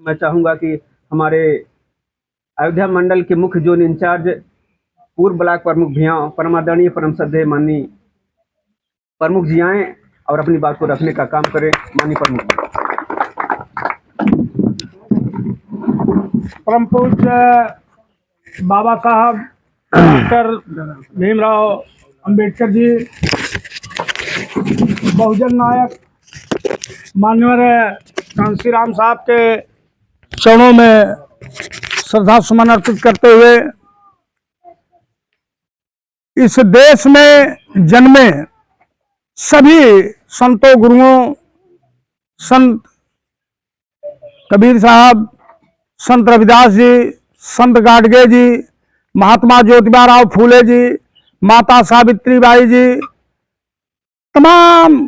मैं चाहूँगा कि हमारे अयोध्या मंडल के मुख्य जोन इंचार्ज पूर्व ब्लॉक प्रमुख भैया परमादरणीय परम श्रद्धेय माननीय प्रमुख जी आए और अपनी बात को रखने का काम करें। माननीय प्रमुख। परम पूज्य बाबा साहब डॉक्टर भीमराव अंबेडकर जी, बहुजन नायक माननीय कांशीराम साहब के चरणों में श्रद्धा सुमन अर्पित करते हुए इस देश में जन्मे सभी संतों गुरुओं, संत कबीर साहब, संत रविदास जी, संत गाडगे जी, महात्मा ज्योतिबा राव फूले जी, माता सावित्रीबाई जी, तमाम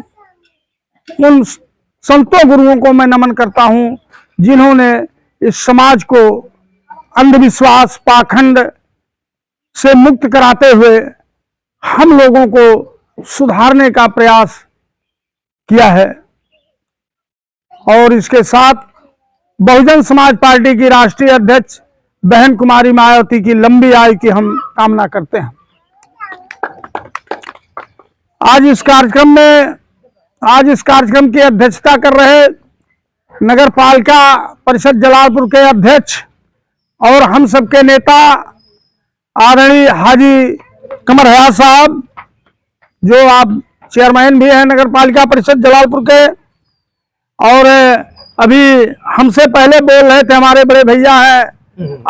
उन संतों गुरुओं को मैं नमन करता हूं जिन्होंने इस समाज को अंधविश्वास पाखंड से मुक्त कराते हुए हम लोगों को सुधारने का प्रयास किया है। और इसके साथ बहुजन समाज पार्टी की राष्ट्रीय अध्यक्ष बहन कुमारी मायावती की लंबी आयु की हम कामना करते हैं। आज इस कार्यक्रम की अध्यक्षता कर रहे नगर पालिका परिषद जलालपुर के अध्यक्ष और हम सबके नेता आदरणीय हाजी कमर हयात साहब, जो आप चेयरमैन भी हैं नगर पालिका परिषद जलालपुर के, और अभी हमसे पहले बोल रहे थे हमारे बड़े भैया हैं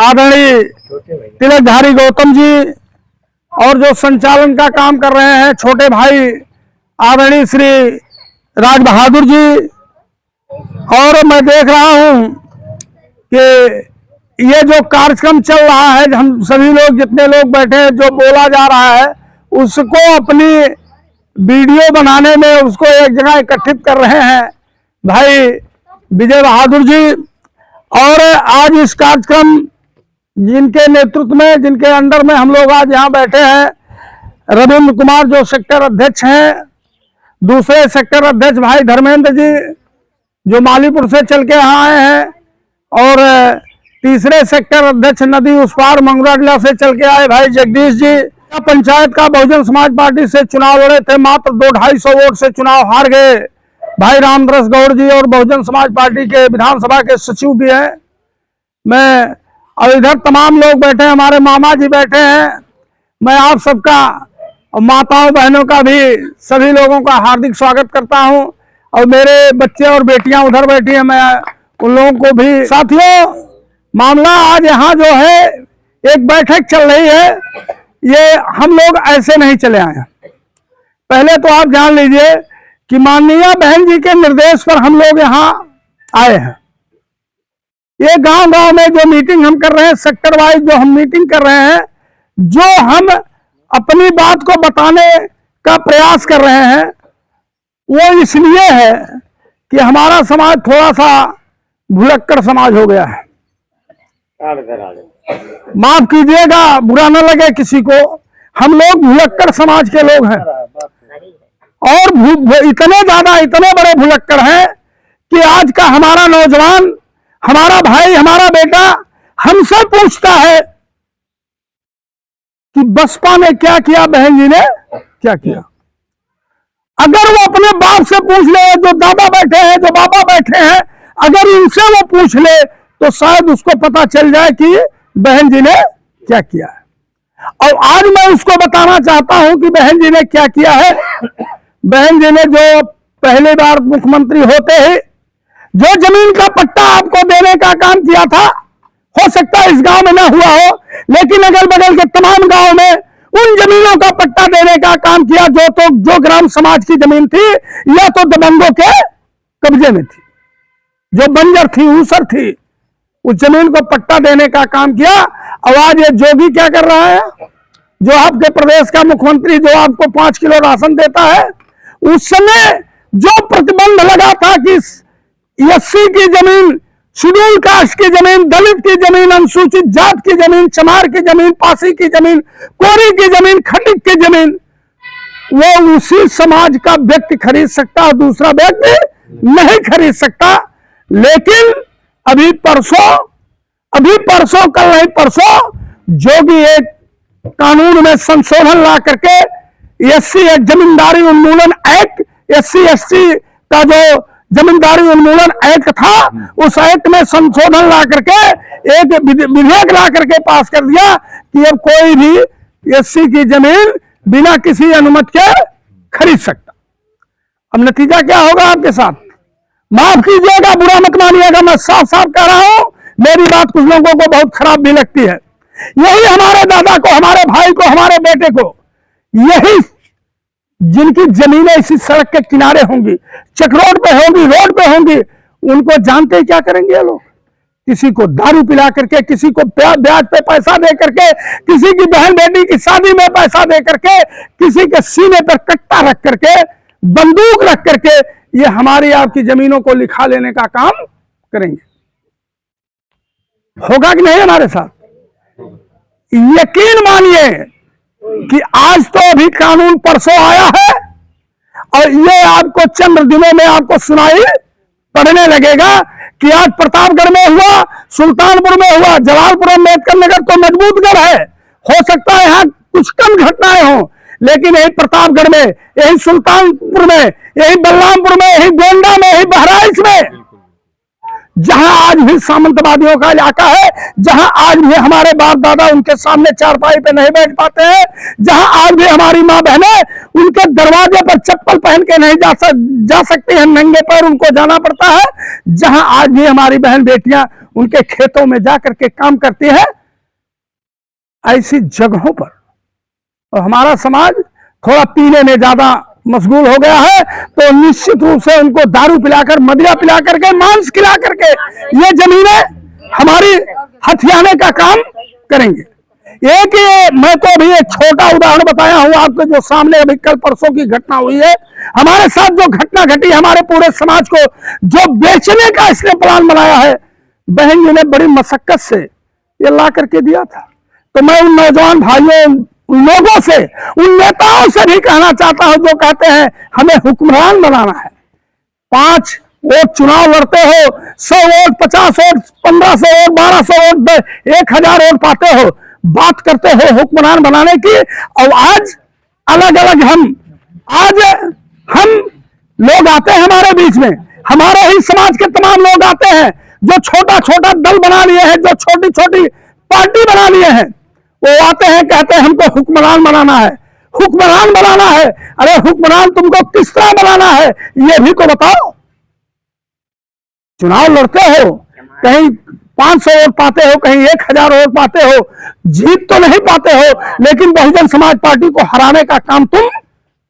आदरणीय तिलकधारी गौतम जी, और जो संचालन का काम कर रहे हैं छोटे भाई आदरणीय श्री राज बहादुर जी। और मैं देख रहा हूं कि ये जो कार्यक्रम चल रहा है, हम सभी लोग जितने लोग बैठे हैं, जो बोला जा रहा है उसको अपनी वीडियो बनाने में उसको एक जगह एकत्रित कर रहे हैं भाई विजय बहादुर जी। और आज इस कार्यक्रम जिनके नेतृत्व में, जिनके अंडर में हम लोग आज यहाँ बैठे हैं, रविंद्र कुमार जो सेक्टर अध्यक्ष हैं, दूसरे सेक्टर अध्यक्ष भाई धर्मेंद्र जी जो मालीपुर से चल के यहाँ आए हैं, और तीसरे सेक्टर अध्यक्ष नदी उस पार मंगुराडला से चल के आए भाई जगदीश जी। पंचायत का बहुजन समाज पार्टी से चुनाव लड़े थे, मात्र 200-250 वोट से चुनाव हार गए भाई रामदास गौड़ जी, और बहुजन समाज पार्टी के विधानसभा के सचिव भी हैं। मैं और इधर तमाम लोग बैठे हैं, हमारे मामा जी बैठे हैं। मैं आप सबका और माताओं बहनों का भी, सभी लोगों का हार्दिक स्वागत करता हूं। और मेरे बच्चे और बेटियां उधर बैठी हैं, मैं उन लोगों को भी। साथियों, मामला आज यहाँ जो है एक बैठक चल रही है, ये हम लोग ऐसे नहीं चले आए हैं। पहले तो आप जान लीजिए कि माननीय बहन जी के निर्देश पर हम लोग यहाँ आए हैं। ये गांव गांव में जो मीटिंग हम कर रहे हैं, सेक्टर वाइज जो हम मीटिंग कर रहे हैं, जो हम अपनी बात को बताने का प्रयास कर रहे हैं, वो इसलिए है कि हमारा समाज थोड़ा सा भुलक्कड़ समाज हो गया है। माफ कीजिएगा, बुरा न लगे किसी को, हम लोग भुलक्कड़ समाज के लोग हैं। और इतने बड़े भुलक्कड़ हैं कि आज का हमारा नौजवान, हमारा भाई, हमारा बेटा हमसे पूछता है कि बसपा ने क्या किया, बहन जी ने क्या किया। अगर वो अपने बाप से पूछ ले, जो दादा बैठे हैं, जो बाबा बैठे हैं, अगर इनसे वो पूछ ले तो शायद उसको पता चल जाए कि बहन जी ने क्या किया है। और आज मैं उसको बताना चाहता हूं कि बहन जी ने क्या किया है। बहन जी ने जो पहली बार मुख्यमंत्री होते ही जो जमीन का पट्टा आपको देने का काम किया था, हो सकता है इस गांव में ना हुआ हो, लेकिन अगल बगल के तमाम गांव में उन जमीनों का पट्टा देने का काम किया जो ग्राम समाज की जमीन थी या तो दबंगों के कब्जे में थी, जो बंजर थी, ऊसर थी, उस जमीन को पट्टा देने का काम किया। और आज ये जोगी क्या कर रहा है, जो आपके प्रदेश का मुख्यमंत्री, जो आपको 5 किलो राशन देता है, उस समय जो प्रतिबंध लगा था कि एससी की जमीन, शेड्यूल कास्ट की जमीन, दलित की जमीन, अनुसूचित जात की जमीन, चमार की जमीन, पासी की जमीन, कोरी की जमीन, खटिक की जमीन, वो उसी समाज का व्यक्ति खरीद सकता है, दूसरा व्यक्ति नहीं खरीद सकता। लेकिन अभी परसों कल नहीं परसों जो भी एक कानून में संशोधन ला करके एससी जमींदारी उन्मूलन एक्ट, SC/ST का जो जमींदारी उन्मूलन एक्ट था, उस एक्ट में संशोधन ला करके एक विधेयक ला करके पास कर दिया कि अब कोई भी एससी की जमीन बिना किसी अनुमति के खरीद सकता। अब नतीजा क्या होगा आपके साथ? माफ कीजिएगा, बुरा मत मानिएगा, मैं साफ साफ कह रहा हूं, मेरी बात कुछ लोगों को बहुत खराब भी लगती है। यही हमारे दादा को, हमारे भाई को, हमारे बेटे को, यही जिनकी जमीनें इसी सड़क के किनारे होंगी, चकरोड पे होंगी, रोड पे होंगी, उनको जानते क्या करेंगे ये लोग? किसी को दारू पिला करके, किसी को ब्याज पे पैसा दे करके, किसी की बहन बेटी की शादी में पैसा दे करके, किसी के सीने पर कट्टा रख करके, बंदूक रख करके ये हमारी आपकी जमीनों को लिखा लेने का काम करेंगे। होगा कि नहीं हमारे साथ? यकीन मानिए कि आज तो अभी कानून परसों आया है और ये आपको चंद दिनों में आपको सुनाई पड़ने लगेगा कि आज प्रतापगढ़ में हुआ, सुल्तानपुर में हुआ, जलालपुर, अम्बेडकर नगर तो मजबूत गढ़ है, हो सकता है यहां कुछ कम घटनाएं हों, लेकिन यही प्रतापगढ़ में, यही सुल्तानपुर में, यही बलरामपुर में, यही गोंडा में, यही बहराइच में, जहां आज भी सामंतवादियों का इलाका है, जहां आज भी हमारे बाप दादा उनके सामने चारपाई पे नहीं बैठ पाते हैं, जहां आज भी हमारी मां बहनें उनके दरवाजे पर चप्पल पहन के नहीं जा सकती हैं, नंगे पैर उनको जाना पड़ता है, जहां आज भी हमारी बहन बेटियां उनके खेतों में जाकर के काम करती है, ऐसी जगहों पर और हमारा समाज थोड़ा पीने में ज्यादा मशगूल हो गया है, तो निश्चित रूप से उनको दारू पिलाकर, मदिरा पिला करके, मांस खिला करके ये जमीनें हमारी हथियाने का काम करेंगे। एक मैं तो अभी एक छोटा उदाहरण बताया हूं आपको, जो सामने अभी कल परसों की घटना हुई है, हमारे साथ जो घटना घटी, हमारे पूरे समाज को जो बेचने का इसने प्लान बनाया है, बहन जी ने बड़ी मशक्कत से ये ला करके दिया था। तो मैं उन नौजवान भाइयों, उन लोगों से, उन नेताओं से भी कहना चाहता हूं जो कहते हैं हमें हुक्मरान बनाना है। 5 वोट चुनाव लड़ते हो, 100 vote, 50 vote, 1500 vote, 1200 vote, 1000 vote पाते हो, बात करते हो हुक्मरान बनाने की, और आज अलग अलग हम लोग आते हैं हमारे बीच में, हमारे ही समाज के तमाम लोग आते हैं जो छोटा छोटा दल बना लिए हैं, जो छोटी छोटी पार्टी बना लिए हैं, वो आते हैं, कहते हैं हमको हुक्मरान बनाना है, हुक्मरान बनाना है। अरे हुक्मरान तुमको किस तरह बनाना है ये भी तो बताओ। चुनाव लड़ते हो, कहीं 500 वोट पाते हो, कहीं 1000 वोट पाते हो, जीत तो नहीं पाते हो, लेकिन बहुजन समाज पार्टी को हराने का काम तुम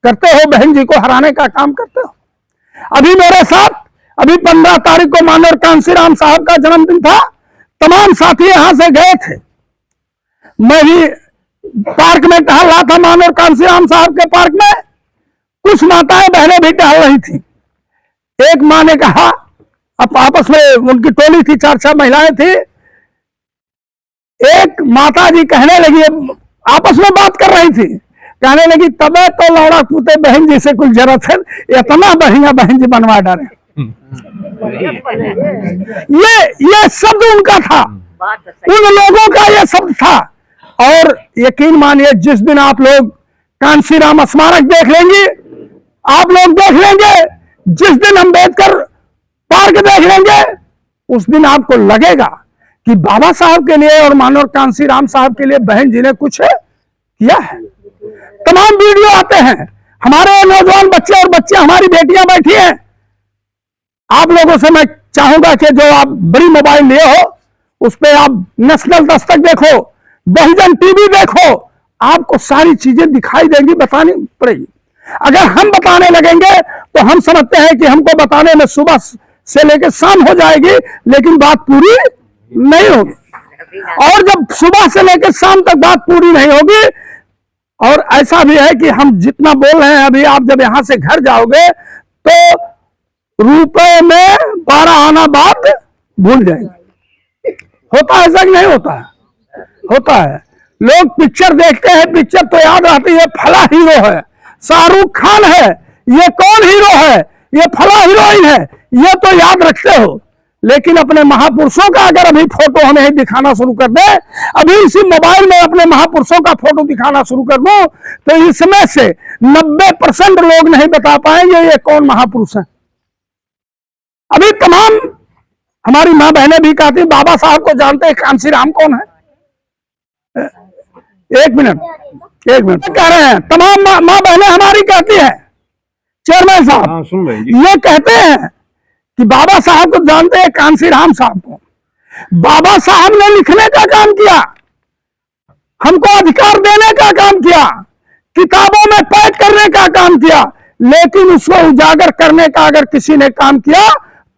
करते हो, बहन जी को हराने का काम करते हो। अभी मेरे साथ अभी 15 तारीख को माननीय कांशीराम साहब का जन्मदिन था, तमाम साथी यहां से गए थे, मैं भी पार्क में टहल रहा था, माननीय कांशीराम साहब के पार्क में, कुछ माताएं बहनें भी टहल रही थी। एक मां ने कहा, अब आपस में उनकी टोली थी, 4-6 महिलाएं थी, एक माता जी कहने लगी, आपस में बात कर रही थी, कहने लगी तबे तो लौड़ा कूते बहन जी से कुछ जरूरत है, इतना बढ़िया बहन जी बनवा डाले। ये शब्द उनका था, उन लोगों का ये शब्द था। और यकीन मानिए जिस दिन आप लोग कांशीराम स्मारक देख लेंगे, आप लोग देख लेंगे, जिस दिन अम्बेडकर पार्क देख लेंगे, उस दिन आपको लगेगा कि बाबा साहब के लिए और माननीय कांशीराम साहब के लिए बहन जी ने कुछ किया है। तमाम वीडियो आते हैं, हमारे नौजवान बच्चे और बच्चे, हमारी बेटियां बैठी हैं। आप लोगों से मैं चाहूंगा कि जो आप बड़ी मोबाइल लिए हो, उस पर आप नेशनल दस्तक देखो, बहुजन टीवी देखो, आपको सारी चीजें दिखाई देंगी, बतानी पड़ेगी। अगर हम बताने लगेंगे तो हम समझते हैं कि हमको बताने में सुबह से लेकर शाम हो जाएगी, लेकिन बात पूरी नहीं होगी। और जब सुबह से लेकर शाम तक बात पूरी नहीं होगी, और ऐसा भी है कि हम जितना बोल रहे हैं, अभी आप जब यहां से घर जाओगे तो रुपए में 12 आना बात भूल जाएंगे। होता है ऐसा कि नहीं होता है? होता है। लोग पिक्चर देखते हैं, पिक्चर तो याद रहती है, फला हीरो है, शाहरुख खान है, ये कौन हीरो है, ये फला हीरोइन है, ये तो याद रखते हो, लेकिन अपने महापुरुषों का अगर अभी फोटो हमें दिखाना शुरू कर दे, अभी इसी मोबाइल में अपने महापुरुषों का फोटो दिखाना शुरू कर दूं, तो इसमें से 90% लोग नहीं बता पाएंगे ये कौन महापुरुष है। अभी तमाम हमारी माँ बहनें भी कहती बाबा साहब को जानते हैं, कांसी राम कौन है। एक मिनट कह रहे हैं, तमाम माँ बहनें हमारी कहती है, चेयरमैन साहब सुन रहे ये कहते हैं कि बाबा साहब को जानते हैं, कांसी राम साहब को। बाबा साहब ने लिखने का काम किया, हमको अधिकार देने का काम किया, किताबों में पैक करने का काम किया, लेकिन उसको उजागर करने का अगर किसी ने काम किया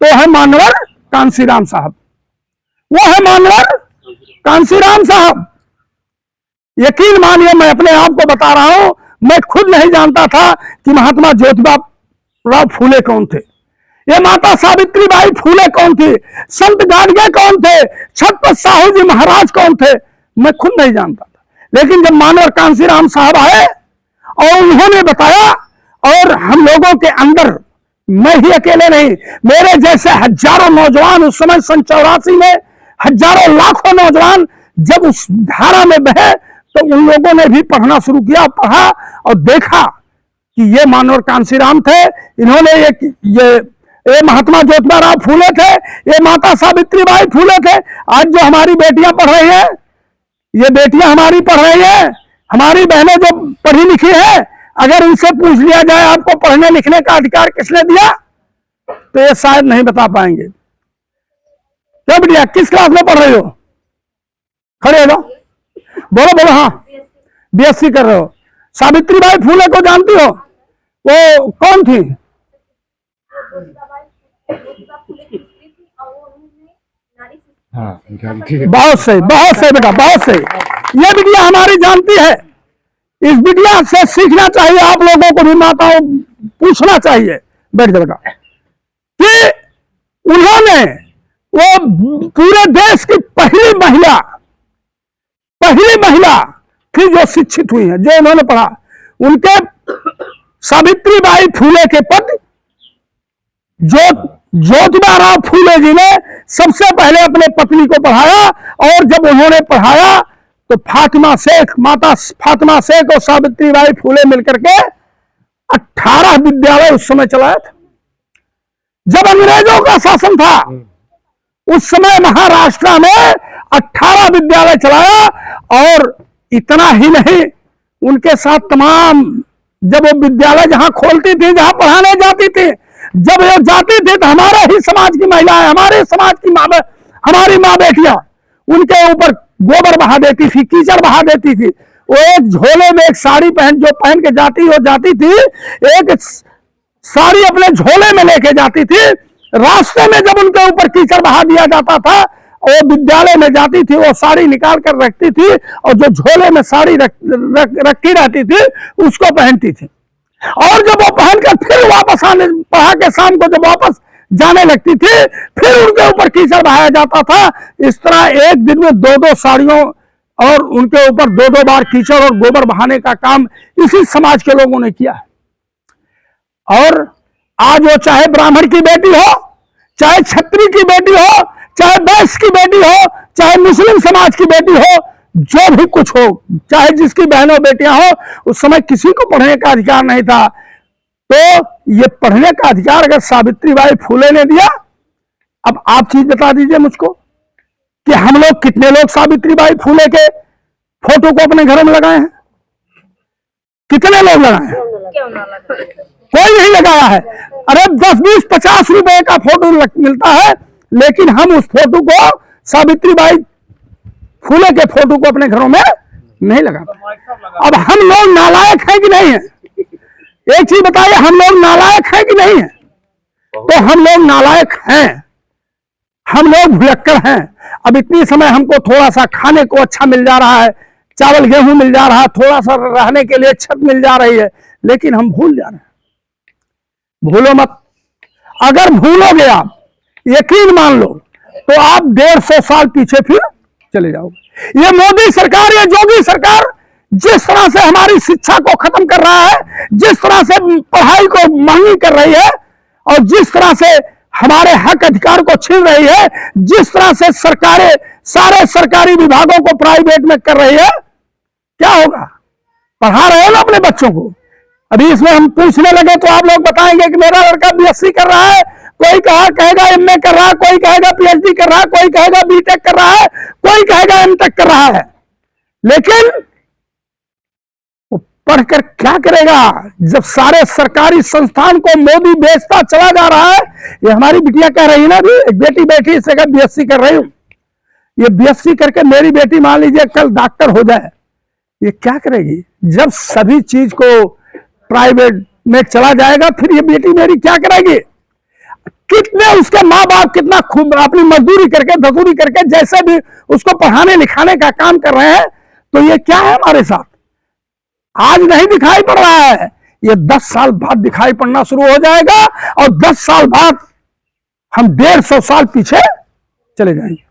तो है मानवर कांसी राम साहब। वो है मानवर कांसी राम साहब। यकीन मानिए, मैं अपने आप को बता रहा हूं, मैं खुद नहीं जानता था कि महात्मा ज्योतिबा राव फूले कौन थे, ये माता सावित्रीबाई फूले कौन थी, संत गाडगे कौन थे, छत्रपति साहू जी महाराज कौन थे, मैं खुद नहीं जानता था। लेकिन जब मानवर कांसी राम साहब आए और उन्होंने बताया, और हम लोगों के अंदर, मैं ही अकेले नहीं, मेरे जैसे हजारों नौजवान उस समय सन 84 में हजारों लाखों नौजवान जब उस धारा में बहे, तो उन लोगों ने भी पढ़ना शुरू किया, पढ़ा और देखा कि ये मानवर कांसी राम थे, इन्होंने ये महात्मा ज्योतिबा राव फूले थे, ये माता सावित्रीबाई फूले थे। आज जो हमारी बेटियां पढ़ रही हैं, ये बेटियां हमारी पढ़ रही हैं, हमारी बहनें जो पढ़ी लिखी हैं, अगर इनसे पूछ लिया जाए आपको पढ़ने लिखने का अधिकार किसने दिया, तो ये शायद नहीं बता पाएंगे। क्या बेटिया किस क्लास में पढ़ रही हो? खड़े हो जाओ, बोलो। हाँ, बीएससी कर रहे हो। सावित्रीबाई फूले को जानती हो? वो कौन थी? बहुत सही बेटा, बहुत सही। ये बिटिया हमारी जानती है। इस बिटिया से सीखना चाहिए, आप लोगों को भी माताओं पूछना चाहिए, बैठ जाओ बेटा, कि उन्होंने वो पूरे देश की पहली महिला थी जो शिक्षित हुई है, जो उन्होंने पढ़ा। उनके सावित्रीबाई फूले के पति ज्योतिबा राव फूले जी ने सबसे पहले अपने पत्नी को पढ़ाया, और जब उन्होंने पढ़ाया तो माता फातिमा शेख और सावित्रीबाई फूले मिलकर के 18 विद्यालय उस समय चलाया था। जब अंग्रेजों का शासन था उस समय महाराष्ट्र में 18 विद्यालय चलाया, और इतना ही नहीं, उनके साथ तमाम, जब वो विद्यालय जहां खोलती थी, जहां पढ़ाने जाती थी, जब वो जाती थी तो हमारे ही समाज की महिलाएं, हमारे समाज की हमारी माँ बेटियां उनके ऊपर गोबर बहा देती थी, कीचड़ बहा देती थी। वो एक झोले में एक साड़ी पहन के जाती थी, एक साड़ी अपने झोले में लेके जाती थी। रास्ते में जब उनके ऊपर कीचड़ बहा दिया जाता था, वो विद्यालय में जाती थी, वो साड़ी निकाल कर रखती थी, और जो झोले में साड़ी रखी रहती थी उसको पहनती थी। और जब वो पहनकर फिर वापस पढ़ा के शाम को जब वापस जाने लगती थी, फिर उनके ऊपर कीचड़ बहाया जाता था। इस तरह एक दिन में 2-2 साड़ियों और उनके ऊपर 2-2 बार कीचड़ और गोबर बहाने का काम इसी समाज के लोगों ने किया है। और आज वो चाहे ब्राह्मण की बेटी हो, चाहे क्षत्रिय की बेटी हो, चाहे वैश्य की बेटी हो, चाहे मुस्लिम समाज की बेटी हो, जो भी कुछ हो, चाहे जिसकी बहनों बेटियां हो, उस समय किसी को पढ़ने का अधिकार नहीं था। तो ये पढ़ने का अधिकार अगर सावित्रीबाई फूले ने दिया, अब आप चीज बता दीजिए मुझको कि हम लोग कितने लोग सावित्रीबाई फूले के फोटो को अपने घरों में लगाए हैं? कितने लोग लगाए हैं? कोई नहीं लगाया है। अरे 10, 20, 50 रुपए का फोटो मिलता है, लेकिन हम उस फोटो को, सावित्रीबाई फूले के फोटो को अपने घरों में नहीं लगाते। अब हम लोग नालायक हैं कि नहीं है? एक चीज बताइए, हम लोग नालायक हैं कि नहीं है? तो हम लोग नालायक हैं, हम लोग भुलक्कड़ हैं। अब इतनी समय हमको थोड़ा सा खाने को अच्छा मिल जा रहा है, चावल गेहूं मिल जा रहा है, थोड़ा सा रहने के लिए छत मिल जा रही है, लेकिन हम भूल जा रहे हैं। भूलो मत। अगर भूलोगे आप, यकीन मान लो, तो आप 150 साल पीछे फिर चले जाओगे। ये मोदी सरकार, ये योगी सरकार जिस तरह से हमारी शिक्षा को खत्म कर रहा है, जिस तरह से पढ़ाई को महंगी कर रही है, और जिस तरह से हमारे हक अधिकार को छीन रही है, जिस तरह से सरकारें सारे सरकारी विभागों को प्राइवेट में कर रही है, क्या होगा? पढ़ा रहे हो ना अपने बच्चों को। अभी इसमें हम पूछने लगे तो आप लोग बताएंगे कि मेरा लड़का बीएससी कर रहा है, कोई कहेगा एमए कर रहा है, कोई कहेगा पीएचडी कर रहा है, कोई कहेगा बीटेक कर रहा है, कोई कहेगा एमटेक कर रहा है। लेकिन वो पढ़कर क्या करेगा जब सारे सरकारी संस्थान को मोदी बेचता चला जा रहा है? ये हमारी बिटिया कह रही है ना, भी एक बेटी बैठी इससे कहा बीएससी कर रही हूं, ये बीएससी करके मेरी बेटी मान लीजिए कल डॉक्टर हो जाए, ये क्या करेगी? जब सभी चीज को प्राइवेट में चला जाएगा फिर ये बेटी मेरी क्या करेगी? कितने उसके माँ बाप कितना खूब अपनी मजदूरी करके धजूरी करके जैसे भी उसको पढ़ाने लिखाने का काम कर रहे हैं, तो ये क्या है हमारे साथ? आज नहीं दिखाई पड़ रहा है, ये 10 साल बाद दिखाई पड़ना शुरू हो जाएगा और 10 साल बाद हम 150 साल पीछे चले जाएंगे।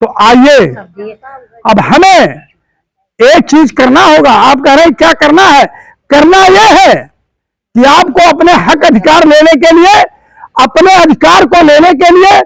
तो आइए अब हमें एक चीज करना होगा। आप कह रहे हैं क्या करना है? करना यह है कि आपको अपने हक अधिकार लेने के लिए, अपने अधिकार को लेने के लिए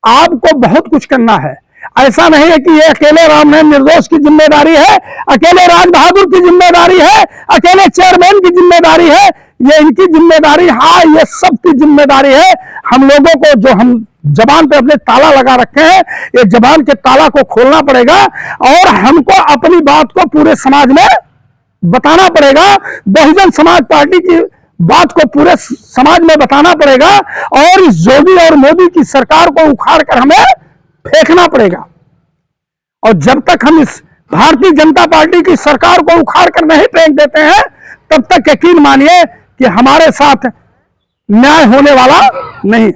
आपको बहुत कुछ करना है। ऐसा नहीं है कि ये अकेले रामनारायण निर्दोष की जिम्मेदारी है, अकेले राज बहादुर की जिम्मेदारी है, अकेले चेयरमैन की जिम्मेदारी है, ये इनकी जिम्मेदारी, हाँ ये सबकी जिम्मेदारी है। हम लोगों को जो हम जबान पे अपने ताला लगा रखे हैं, ये जबान के ताला को खोलना पड़ेगा और हमको अपनी बात को पूरे समाज में बताना पड़ेगा। बहुजन समाज पार्टी की बात को पूरे समाज में बताना पड़ेगा और इस योगी और मोदी की सरकार को उखाड़ कर हमें फेंकना पड़ेगा। और जब तक हम इस भारतीय जनता पार्टी की सरकार को उखाड़ कर नहीं फेंक देते हैं, तब तक यकीन मानिए कि हमारे साथ न्याय होने वाला नहीं।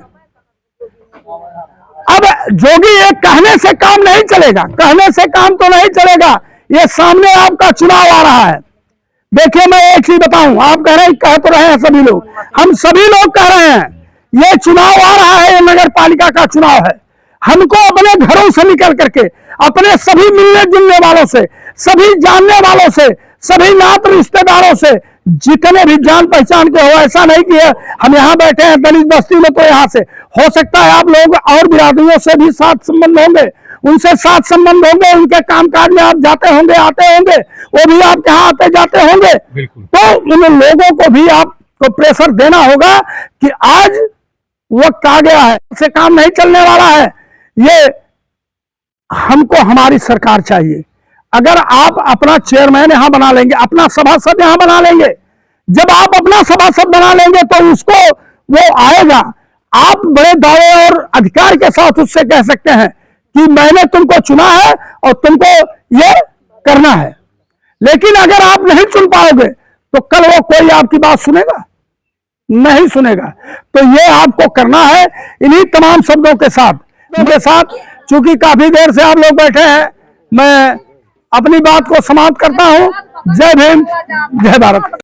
अब जोगी एक कहने से काम नहीं चलेगा, कहने से काम तो नहीं चलेगा। ये सामने आपका चुनाव आ रहा है। देखिए मैं एक चीज बताऊं, आप कह रहे हैं, कह तो रहे हैं सभी लोग, हम सभी लोग कह रहे हैं ये चुनाव आ रहा है, ये नगर पालिका का चुनाव है। हमको अपने घरों से निकल करके अपने सभी मिलने जुलने वालों से, सभी जानने वालों से, सभी नात रिश्तेदारों से, जितने भी जान पहचान के हो, ऐसा नहीं कि हम यहाँ बैठे हैं दलित बस्ती में तो यहाँ से, हो सकता है आप लोग और बिरादरियों से भी साथ संबंध होंगे, उनसे साथ संबंध होंगे, उनके कामकाज में आप जाते होंगे आते होंगे, वो भी आपके यहाँ आते जाते होंगे। तो उन लोगों को भी आपको प्रेशर देना होगा कि आज वक्त आ गया है, इससे काम नहीं चलने वाला है, ये हमको हमारी सरकार चाहिए। अगर आप अपना चेयरमैन यहां बना लेंगे, अपना सभासद यहां बना लेंगे, जब आप अपना सभासद बना लेंगे तो उसको वो आएगा, आप बड़े दावे और अधिकार के साथ उससे कह सकते हैं कि मैंने तुमको चुना है और तुमको ये करना है। लेकिन अगर आप नहीं चुन पाओगे तो कल वो कोई आपकी बात सुनेगा? नहीं सुनेगा। तो ये आपको करना है। इन्हीं तमाम शब्दों के साथ चूंकि काफी देर से आप लोग बैठे हैं, मैं अपनी बात को समाप्त करता हूं। जय भीम, जय भारत।